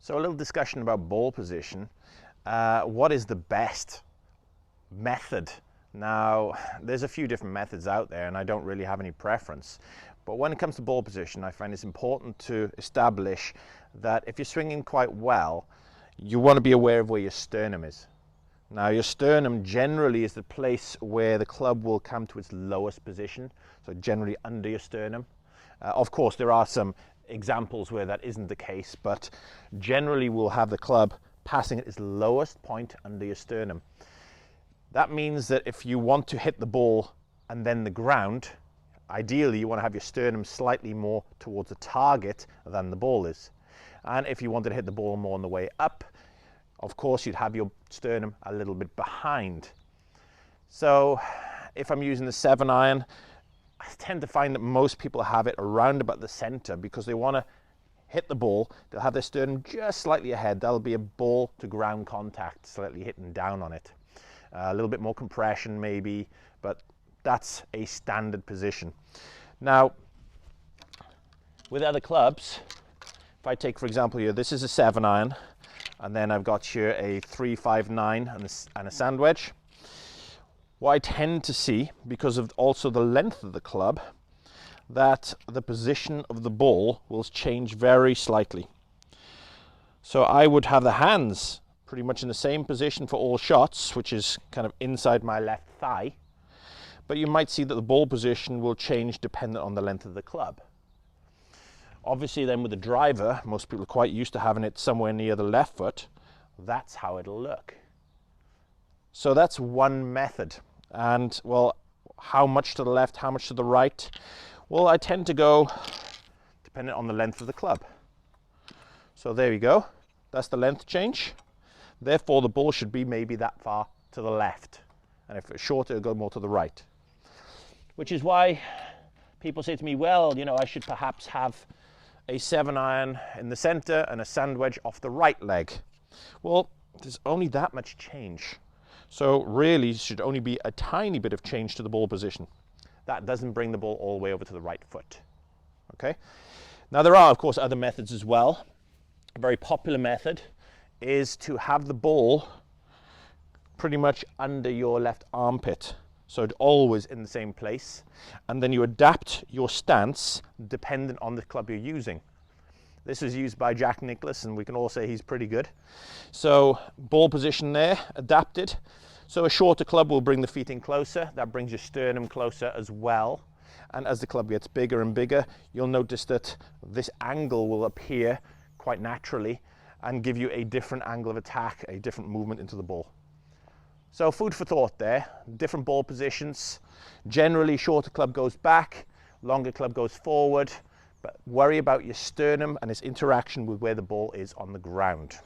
So a little discussion about ball position. What is the best method? Now, there's a few different methods out there and I don't really have any preference. But when it comes to ball position, I find it's important to establish that if you're swinging quite well, you want to be aware of where your sternum is. Now, your sternum generally is the place where the club will come to its lowest position, so generally under your sternum. Of course, there are some examples where that isn't the case, but generally we'll have the club passing at its lowest point under your sternum. That means that if you want to hit the ball and then the ground, ideally you want to have your sternum slightly more towards the target than the ball is. And if you wanted to hit the ball more on the way up, of course you'd have your sternum a little bit behind. So if I'm using the 7-iron, I tend to find that most people have it around about the center because they want to hit the ball. They'll have their sternum just slightly ahead. That'll be a ball to ground contact, slightly hitting down on it. A little bit more compression maybe, but that's a standard position. Now, with other clubs, if I take, for example, here, this is a 7-iron, and then I've got here a 359 and a sand wedge. What I tend to see, because of also the length of the club, that the position of the ball will change very slightly. So I would have the hands pretty much in the same position for all shots, which is kind of inside my left thigh. But you might see that the ball position will change dependent on the length of the club. Obviously then with the driver, most people are quite used to having it somewhere near the left foot. That's how it'll look. So that's one method. And well, how much to the left, how much to the right? Well, I tend to go depending on the length of the club. So there you go. That's the length change. Therefore, the ball should be maybe that far to the left. And if it's shorter, it'll go more to the right. Which is why people say to me, well, you know, I should perhaps have a 7-iron in the center and a sand wedge off the right leg. Well, there's only that much change. So really, it should only be a tiny bit of change to the ball position. That doesn't bring the ball all the way over to the right foot. Okay. Now there are, of course, other methods as well. A very popular method is to have the ball pretty much under your left armpit. So it's always in the same place. And then you adapt your stance dependent on the club you're using. This is used by Jack Nicklaus, and we can all say he's pretty good. So ball position there, adapted. So a shorter club will bring the feet in closer. That brings your sternum closer as well. And as the club gets bigger and bigger, you'll notice that this angle will appear quite naturally and give you a different angle of attack, a different movement into the ball. So food for thought there, different ball positions. Generally, shorter club goes back, longer club goes forward, but worry about your sternum and its interaction with where the ball is on the ground.